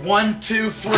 1, 2, 3.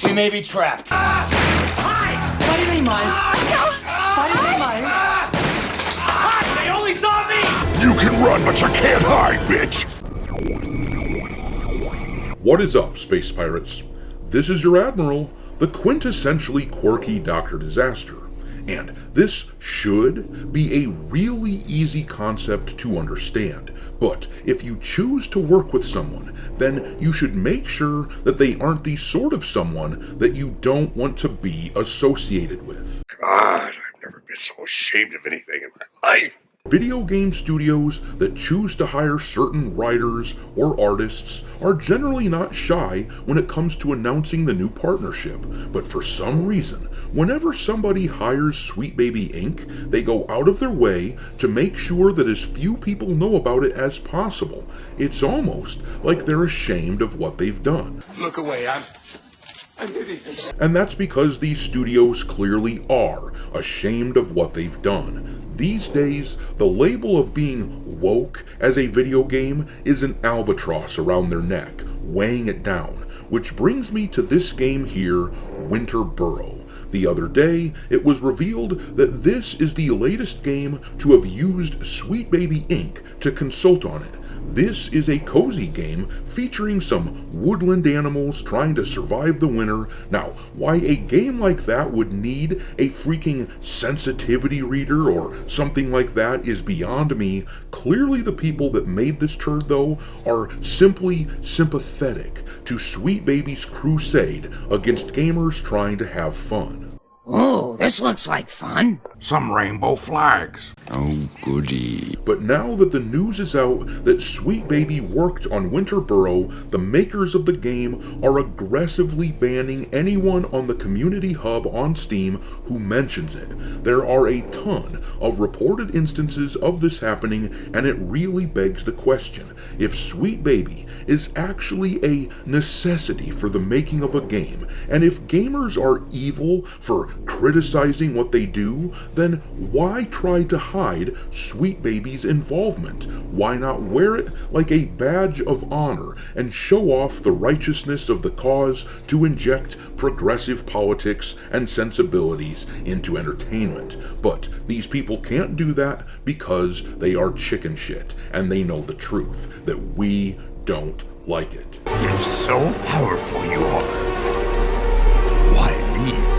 We may be trapped. Hi! What do you mean, mine? What do you mean, mine? Hi! They only saw me! You can run, but you can't hide, bitch! What is up, space pirates? This is your Admiral, the quintessentially quirky Dr. Disaster, and this should be a really easy concept to understand, but if you choose to work with someone, then you should make sure that they aren't the sort of someone that you don't want to be associated with. God, I've never been so ashamed of anything in my life. Video game studios that choose to hire certain writers or artists are generally not shy when it comes to announcing the new partnership, but for some reason, whenever somebody hires Sweet Baby Inc., they go out of their way to make sure that as few people know about it as possible. It's almost like they're ashamed of what they've done. Look away, I'm hideous. And that's because these studios clearly are ashamed of what they've done. These days, the label of being woke as a video game is an albatross around their neck, weighing it down. Which brings me to this game here, Winter Burrow. The other day, it was revealed that this is the latest game to have used Sweet Baby Inc. to consult on it. This is a cozy game featuring some woodland animals trying to survive the winter. Now, why a game like that would need a freaking sensitivity reader or something like that is beyond me. Clearly the people that made this turd, though, are simply sympathetic to Sweet Baby's crusade against gamers trying to have fun. Oh, this looks like fun. Some rainbow flags. Oh, goody. But now that the news is out that Sweet Baby worked on Winter Burrow, the makers of the game are aggressively banning anyone on the community hub on Steam who mentions it. There are a ton of reported instances of this happening, and it really begs the question, if Sweet Baby is actually a necessity for the making of a game, and if gamers are evil for criticizing what they do, then why try to hide Sweet Baby's involvement? Why not wear it like a badge of honor and show off the righteousness of the cause to inject progressive politics and sensibilities into entertainment? But these people can't do that because they are chicken shit and they know the truth, that we don't like it. If so powerful you are, why leave?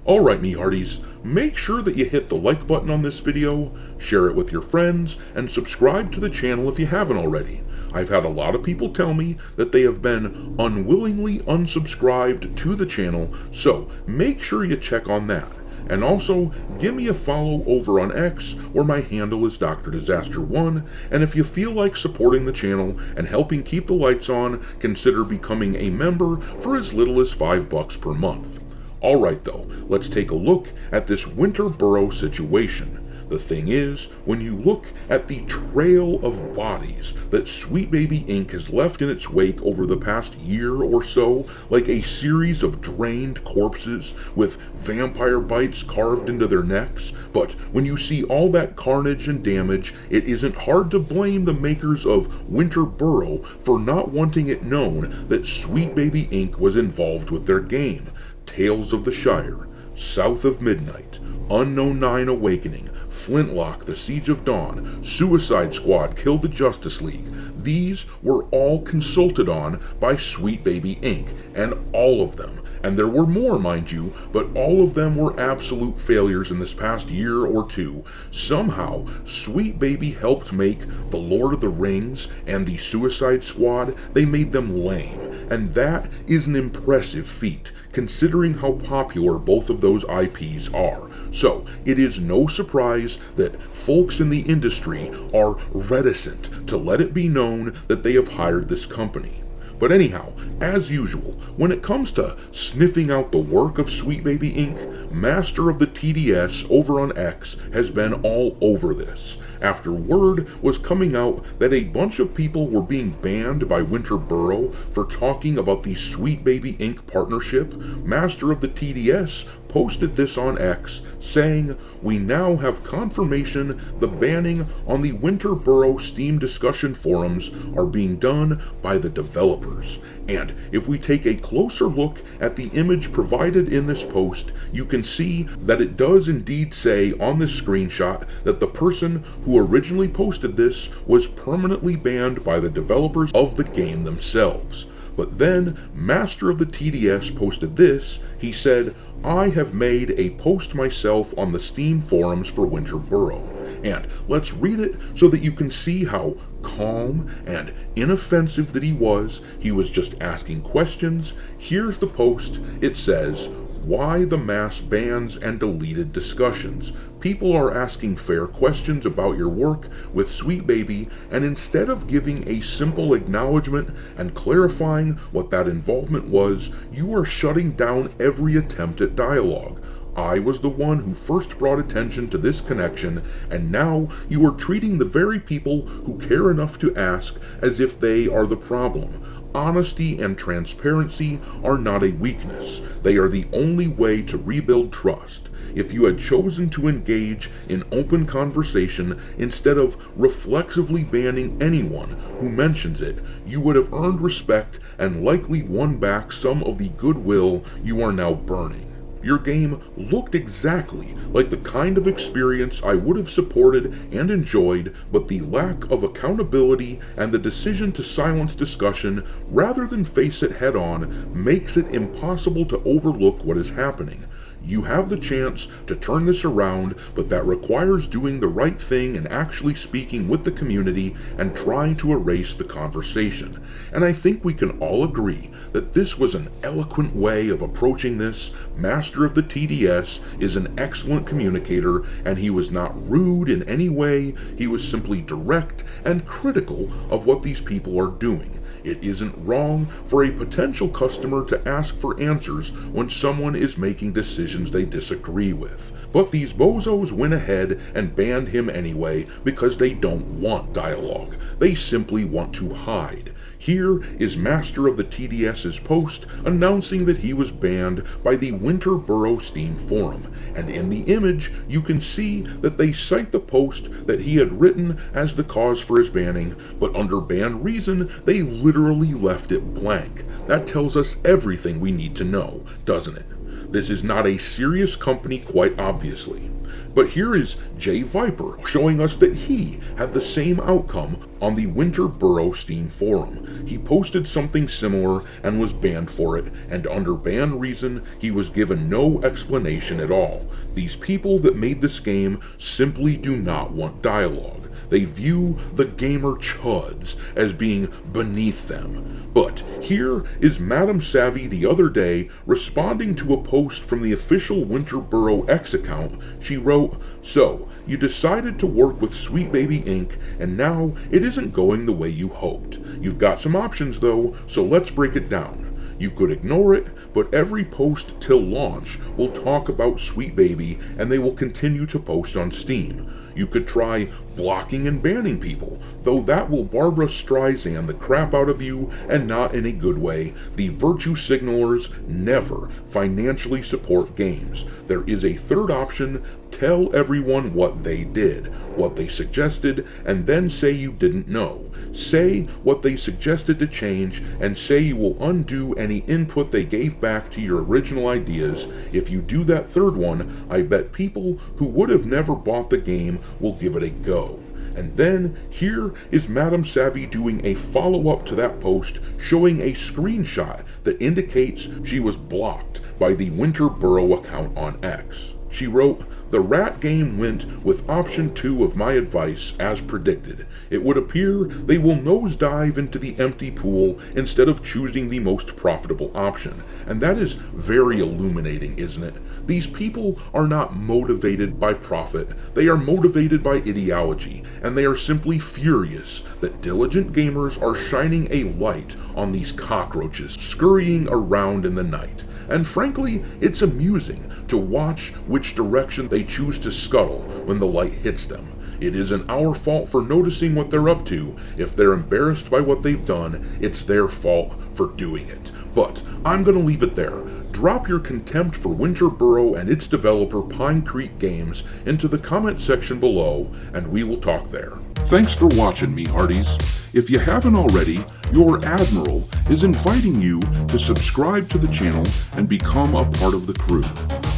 Alright, me hearties, make sure that you hit the like button on this video, share it with your friends, and subscribe to the channel if you haven't already. I've had a lot of people tell me that they have been unwillingly unsubscribed to the channel, so make sure you check on that. And also, give me a follow over on X, where my handle is Dr. Disaster1, and if you feel like supporting the channel and helping keep the lights on, consider becoming a member for as little as $5 per month. Alright though, let's take a look at this Winter Burrow situation. The thing is, when you look at the trail of bodies that Sweet Baby Inc. has left in its wake over the past year or so, like a series of drained corpses with vampire bites carved into their necks, but when you see all that carnage and damage, it isn't hard to blame the makers of Winter Burrow for not wanting it known that Sweet Baby Inc. was involved with their game. Tales of the Shire, South of Midnight, Unknown 9 Awakening, Flintlock, The Siege of Dawn, Suicide Squad, Kill the Justice League. These were all consulted on by Sweet Baby Inc., and all of them, and there were more, mind you, but all of them were absolute failures in this past year or two. Somehow, Sweet Baby helped make The Lord of the Rings and the Suicide Squad, they made them lame, and that is an impressive feat, considering how popular both of those IPs are. So, it is no surprise that folks in the industry are reticent to let it be known that they have hired this company. But anyhow, as usual, when it comes to sniffing out the work of Sweet Baby Inc., Master of the TDS over on X has been all over this, after word was coming out that a bunch of people were being banned by Winter Burrow for talking about the Sweet Baby Inc. partnership. Master of the TDS posted this on X, saying, "We now have confirmation the banning on the Winter Burrow Steam discussion forums are being done by the developers." And if we take a closer look at the image provided in this post, you can see that it does indeed say on this screenshot that the person who originally posted this was permanently banned by the developers of the game themselves. But then, Master of the TDS posted this. He said, "I have made a post myself on the Steam forums for Winter Burrow." And let's read it so that you can see how calm and inoffensive that he was. He was just asking questions. Here's the post. It says, "Why the mass bans and deleted discussions? People are asking fair questions about your work with Sweet Baby, and instead of giving a simple acknowledgement and clarifying what that involvement was, you are shutting down every attempt at dialogue. I was the one who first brought attention to this connection, and now you are treating the very people who care enough to ask as if they are the problem. Honesty and transparency are not a weakness. They are the only way to rebuild trust. If you had chosen to engage in open conversation instead of reflexively banning anyone who mentions it, you would have earned respect and likely won back some of the goodwill you are now burning. Your game looked exactly like the kind of experience I would have supported and enjoyed, but the lack of accountability and the decision to silence discussion rather than face it head on makes it impossible to overlook what is happening. You have the chance to turn this around, but that requires doing the right thing and actually speaking with the community and trying to erase the conversation. And I think we can all agree that this was an eloquent way of approaching this. Master of the TDS is an excellent communicator, and he was not rude in any way. He was simply direct and critical of what these people are doing. It isn't wrong for a potential customer to ask for answers when someone is making decisions they disagree with. But these bozos went ahead and banned him anyway because they don't want dialogue. They simply want to hide. Here is Master of the TDS's post announcing that he was banned by the Winter Burrow Steam forum, and in the image you can see that they cite the post that he had written as the cause for his banning, but under ban reason they literally left it blank. That tells us everything we need to know, doesn't it? This is not a serious company, quite obviously. But here is Jay Viper showing us that he had the same outcome on the Winter Burrow Steam forum. He posted something similar and was banned for it, and under ban reason, he was given no explanation at all. These people that made this game simply do not want dialogue. They view the gamer chuds as being beneath them. But here is Madam Savvy the other day responding to a post from the official Winter Burrow X account. She wrote, "So, you decided to work with Sweet Baby Inc., and now it isn't going the way you hoped. You've got some options though, so let's break it down. You could ignore it, but every post till launch will talk about Sweet Baby, and they will continue to post on Steam. You could try blocking and banning people, though that will Barbara Streisand the crap out of you, and not in a good way. The virtue signalers never financially support games. There is a third option: tell everyone what they did, what they suggested, and then say you didn't know. Say what they suggested to change, and say you will undo any input they gave back to your original ideas. If you do that third one, I bet people who would have never bought the game will give it a go." And then here is Madam Savvy doing a follow-up to that post, showing a screenshot that indicates she was blocked by the Winter Burrow account on X. She wrote, "The rat game went with option 2 of my advice as predicted. It would appear they will nosedive into the empty pool instead of choosing the most profitable option." And that is very illuminating, isn't it? These people are not motivated by profit, they are motivated by ideology, and they are simply furious that diligent gamers are shining a light on these cockroaches scurrying around in the night. And frankly, it's amusing to watch which direction they choose to scuttle when the light hits them. It isn't our fault for noticing what they're up to. If they're embarrassed by what they've done, it's their fault for doing it. But I'm gonna leave it there. Drop your contempt for Winter Burrow and its developer Pine Creek Games into the comment section below, and we will talk there. Thanks for watching, me hearties. If you haven't already, your Admiral is inviting you to subscribe to the channel and become a part of the crew.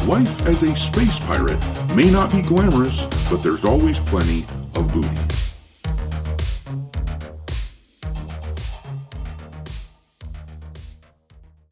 Life as a space pirate may not be glamorous, but there's always plenty of booty.